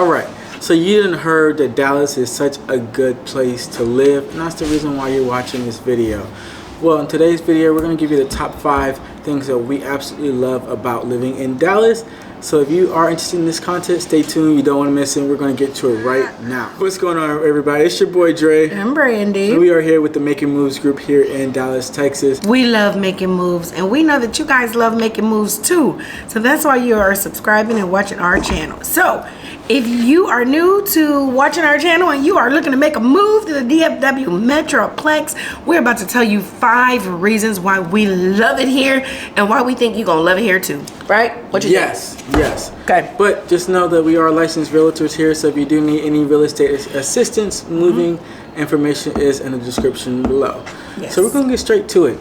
Alright, so you done heard that Dallas is such a good place to live, and that's the reason why you're watching this video. Well, in today's video, we're going to give you the top 5 things that we absolutely love about living in Dallas. So if you are interested in this content, stay tuned. You don't want to miss it. We're going to get to it right now. What's going on, everybody? It's your boy, Dre. I'm Brandi. And we are here with the Making Moves group here in Dallas, Texas. We love making moves, and we know that you guys love making moves too. So that's why you are subscribing and watching our channel. So if you are new to watching our channel and you are looking to make a move to the DFW Metroplex, we're about to tell you 5 reasons why we love it here and why we think you're going to love it here too. Right? What you think? Yes. Okay. But just know that we are licensed realtors here, so if you do need any real estate assistance, moving information is in the description below. Yes. So we're going to get straight to it.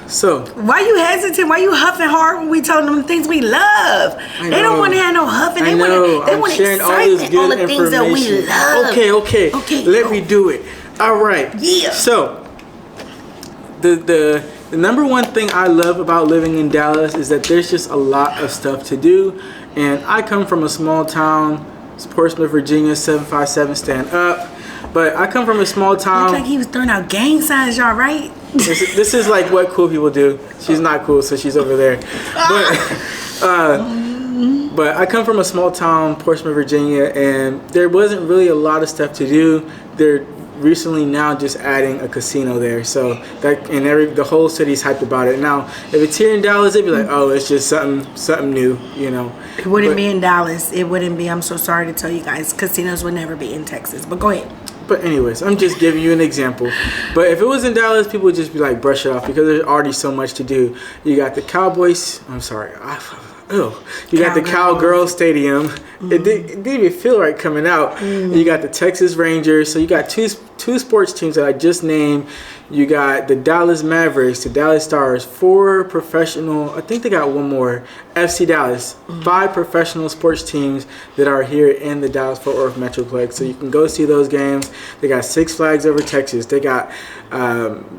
So why you hesitant? Why you huffing hard when we telling them the things we love? They don't want to have no huffing. They want excitement on the things that we love. Okay. Let me do it. All right. Yeah. So the number one thing I love about living in Dallas is that there's just a lot of stuff to do. And I come from a small town, Portsmouth, Virginia, 757 stand up. But I come from a small town. Looks like he was throwing out gang signs, y'all, right? This is like what cool people do. She's not cool, so she's over there. But I come from a small town, Portsmouth, Virginia, and there wasn't really a lot of stuff to do. They're recently now just adding a casino there, so that the whole city's hyped about it. Now, if it's here in Dallas, they'd be like, "Oh, it's just something new," you know. It wouldn't be in Dallas. It wouldn't be. I'm so sorry to tell you guys, casinos would never be in Texas. But go ahead. But anyways, I'm just giving you an example. But if it was in Dallas, people would just be like, brush it off, because there's already so much to do. You got the Cowboys. I'm sorry. You got the Cowgirl Stadium. It didn't even feel right coming out. You got the Texas Rangers. So you got two sports teams that I just named. You got the Dallas Mavericks, the Dallas Stars, 4 professional, I think they got one more, FC Dallas, 5 professional sports teams that are here in the Dallas-Fort Worth Metroplex. So you can go see those games. They got Six Flags Over Texas. They got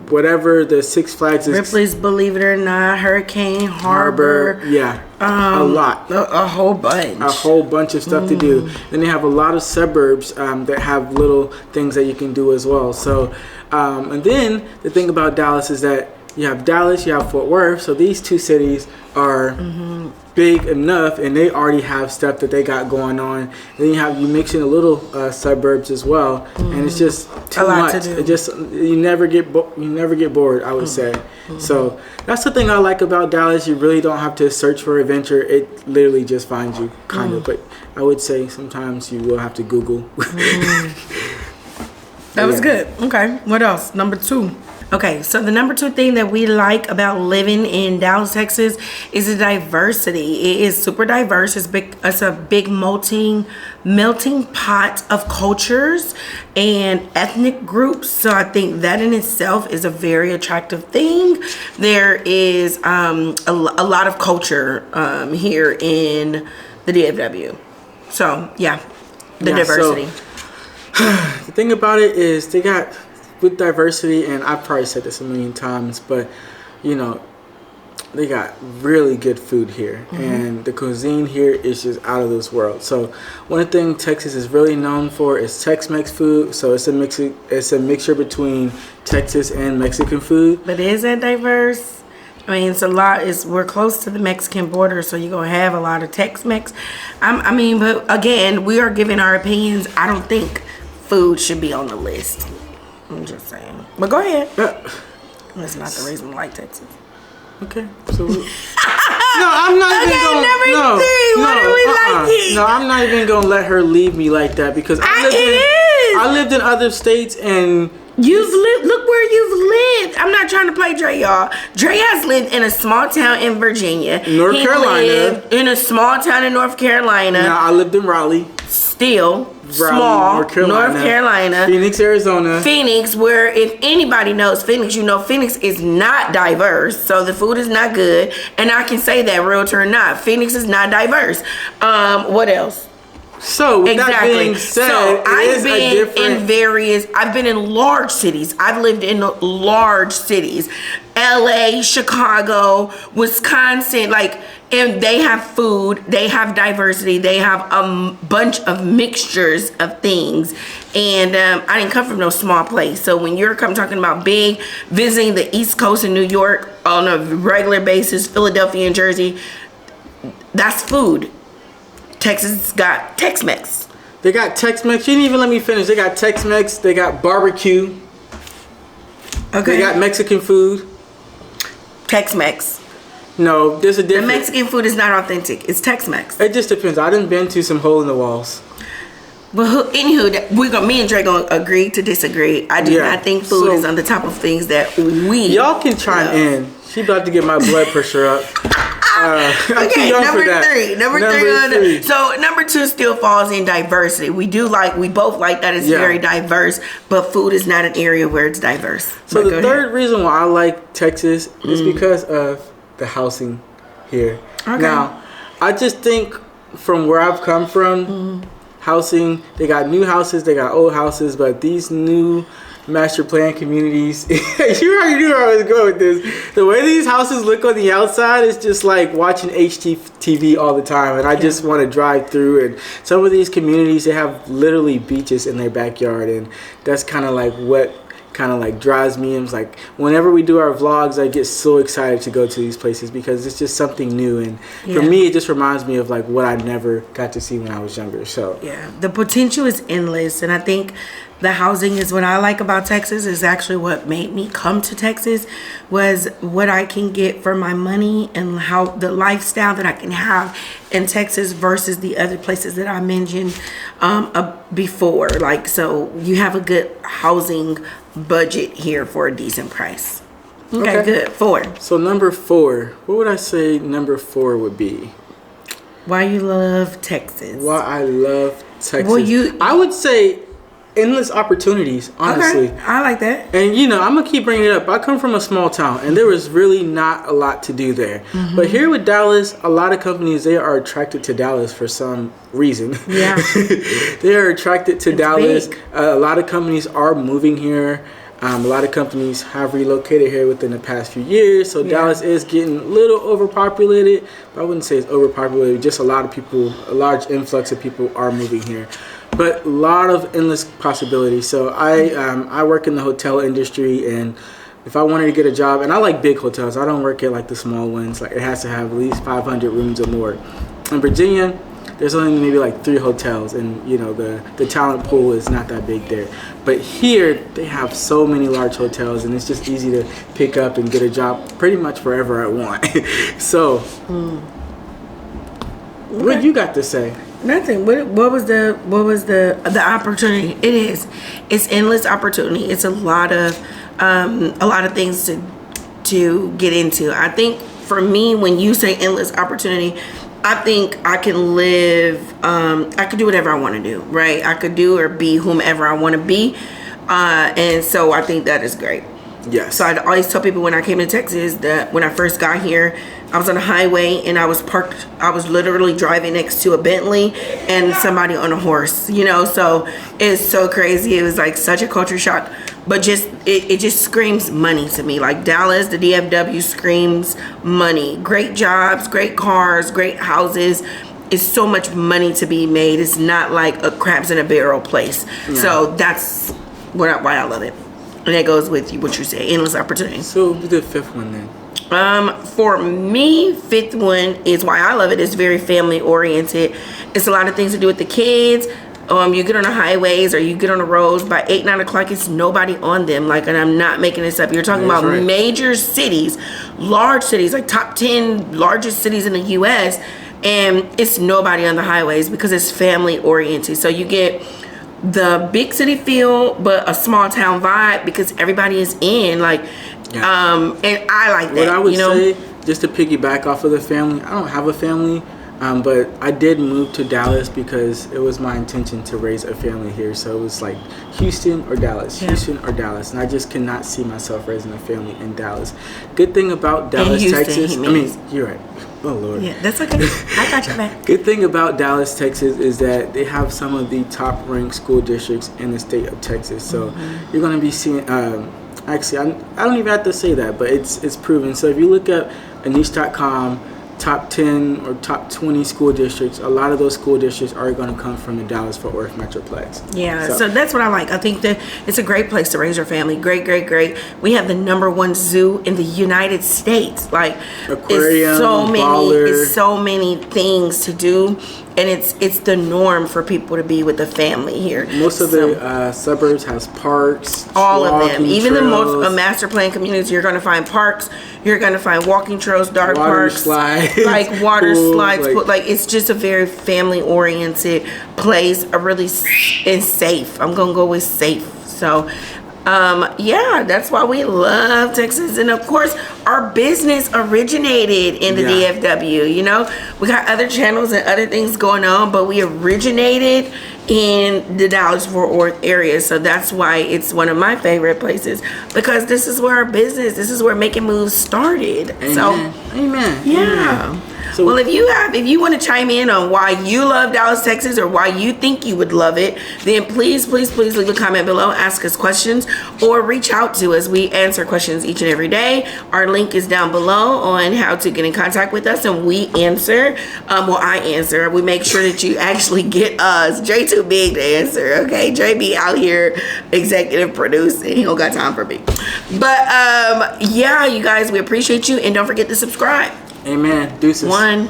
whatever the Six Flags is. Ripley's Believe It or Not, Hurricane Harbor. Yeah, a lot. A whole bunch. A whole bunch of stuff to do. Then they have a lot of suburbs that have little things that you can do as well. So, and then the thing about Dallas is that you have Dallas, you have Fort Worth. So these 2 cities are big enough, and they already have stuff that they got going on. And then you mix in a little suburbs as well, and it's just too much. It just you never get bored, I would say. So that's the thing I like about Dallas. You really don't have to search for adventure. It literally just finds you, kind of. But I would say sometimes you will have to Google. That was good. Okay, what else? Number 2. Okay, so the number 2 thing that we like about living in Dallas, Texas is the diversity. It is super diverse. It's a big melting pot of cultures and ethnic groups. So I think that in itself is a very attractive thing. There is a lot of culture here in the DFW. So yeah, diversity. So, the thing about it is they got, with diversity, and I've probably said this a million times, but you know, they got really good food here, and the cuisine here is just out of this world. So one thing Texas is really known for is Tex-Mex food. So it's a mixture between Texas and Mexican food. But is that diverse? I mean, it's a lot. We're close to the Mexican border, so you're gonna have a lot of Tex-Mex. I mean, but again, we are giving our opinions. I don't think food should be on the list. I'm just saying. But go ahead. That's not the reason we like Texas. Okay. So no, I'm not even gonna. Number 3. What are we liking? No, I'm not even gonna let her leave me like that, because I lived in other states, and you've lived. Look where you've lived. I'm not trying to play Dre, y'all. Dre has lived in a small town in Virginia. North Carolina. Lived in a small town in North Carolina. Now I lived in Raleigh. Still small, North Carolina, Phoenix, Arizona. Phoenix, where if anybody knows Phoenix, you know Phoenix is not diverse, so the food is not good. And I can say that, realtor or not, Phoenix is not diverse. What else? So with that being said, so I've been in large cities. I've lived in large cities. LA, Chicago, Wisconsin, like And they have food, they have diversity, they have a bunch of mixtures of things. And I didn't come from no small place. So when you're talking about big, visiting the East Coast in New York on a regular basis, Philadelphia and Jersey, that's food. Texas got Tex-Mex. They got Tex-Mex. You didn't even let me finish. They got Tex-Mex. They got barbecue. Okay. They got Mexican food. Tex-Mex. No, there's a difference. The Mexican food is not authentic. It's Tex-Mex. It just depends. I done been to some hole in the walls. But anywho, me and Dre gonna agree to disagree. I do not think food is on the top of things that we. Y'all can chime in. She about to get my blood pressure up. Okay, number three. So number 2 still falls in diversity. We both like that it's very diverse, but food is not an area where it's diverse. So the third reason why I like Texas is because of the housing here. Okay. Now, I just think from where I've come from, housing, they got new houses, they got old houses, but these new master plan communities, you already knew where I was going with this. The way these houses look on the outside is just like watching HGTV all the time, and I just want to drive through. And some of these communities, they have literally beaches in their backyard, and that's kind of like what kind of like drives me. And it's like whenever we do our vlogs, I get so excited to go to these places because it's just something new, and for me it just reminds me of like what I never got to see when I was younger. So the potential is endless, and I think the housing is what I like about Texas. Is actually what made me come to Texas, was what I can get for my money and how the lifestyle that I can have in Texas versus the other places that I mentioned before. Like, so you have a good housing budget here for a decent price. Okay, good. 4. So number 4, what would I say number 4 would be? Why you love Texas? Why I love Texas. Well, I would say endless opportunities, honestly. Okay, I like that. And I'm gonna keep bringing it up. I come from a small town, and there was really not a lot to do there. But here with Dallas, a lot of companies, they are attracted to Dallas for some reason. Yeah. They are attracted to Dallas. A lot of companies are moving here. A lot of companies have relocated here within the past few years. So Dallas is getting a little overpopulated. But I wouldn't say it's overpopulated. Just a lot of people, a large influx of people are moving here. But a lot of endless possibilities. So I work in the hotel industry, and if I wanted to get a job, and I like big hotels. I don't work at like the small ones. Like, it has to have at least 500 rooms or more. In Virginia, there's only maybe like 3 hotels, and the talent pool is not that big there. But here they have so many large hotels, and it's just easy to pick up and get a job pretty much wherever I want. So, what you got to say? Nothing. What was the opportunity? It's endless opportunity. It's a lot of things to get into. I think for me, when you say endless opportunity, I think I can live. I could do whatever I want to do. Right? I could do or be whomever I want to be, and so I think that is great. Yes. So I always tell people when I came to Texas that when I first got here, I was on a highway and I was parked. I was literally driving next to a Bentley and somebody on a horse. So it's so crazy. It was like such a culture shock. But it just screams money to me. Like Dallas, the DFW screams money. Great jobs, great cars, great houses. It's so much money to be made. It's not like a crabs in a barrel place. Yeah. So that's why I love it. And that goes with what you say, endless opportunity. So the 5th one then. For me, 5th one is why I love it. It's very family oriented. It's a lot of things to do with the kids. You get on the highways or you get on the roads by 8, 9 o'clock, it's nobody on them. Like, and I'm not making this up. You're talking about major cities, large cities, like top 10 largest cities in the U.S. And it's nobody on the highways because it's family oriented. So you get the big city feel, but a small town vibe because everybody is in. Like, and I like that. What I would say, just to piggyback off of the family, I don't have a family. But I did move to Dallas because it was my intention to raise a family here. So it was like Houston or Dallas, Houston or Dallas. And I just cannot see myself raising a family in Dallas. Good thing about Dallas, Houston, Texas. I mean, you're right. Oh, Lord. Yeah, that's okay. I got your back. Good thing about Dallas, Texas is that they have some of the top ranked school districts in the state of Texas. So you're going to be seeing, actually, I don't even have to say that, but it's proven. So if you look up Anish.com, top 10 or top 20 school districts, a lot of those school districts are going to come from the Dallas-Fort Worth Metroplex. Yeah, so that's what I like. I think that it's a great place to raise your family. Great. We have the #1 zoo in the United States. Like, aquarium, it's so many things to do, and it's the norm for people to be with the family here. Most of the suburbs has parks. All of them, even trails, the most master plan communities, you're going to find parks. You're going to find walking trails, dark water parks, slides, like water pools, slides. Like it's just a very family oriented place. A really and safe. I'm gonna go with safe. So. Yeah, that's why we love Texas. And of course, our business originated in the DFW. You know, we got other channels and other things going on, but we originated in the Dallas-Fort Worth area. So that's why it's one of my favorite places, because this is where our business, this is where Making Moves started. Amen. So, Amen. yeah. Amen. So, well, if you want to chime in on why you love Dallas, Texas, or why you think you would love it, then please leave a comment below, ask us questions, or reach out to us. We answer questions each and every day. Our link is down below on how to get in contact with us, and we answer. I answer. We make sure that you actually get us. Jay too big to answer, okay? Jay be out here executive producing. He don't got time for me. But yeah, you guys, we appreciate you, and don't forget to subscribe. Amen. Deuces. 1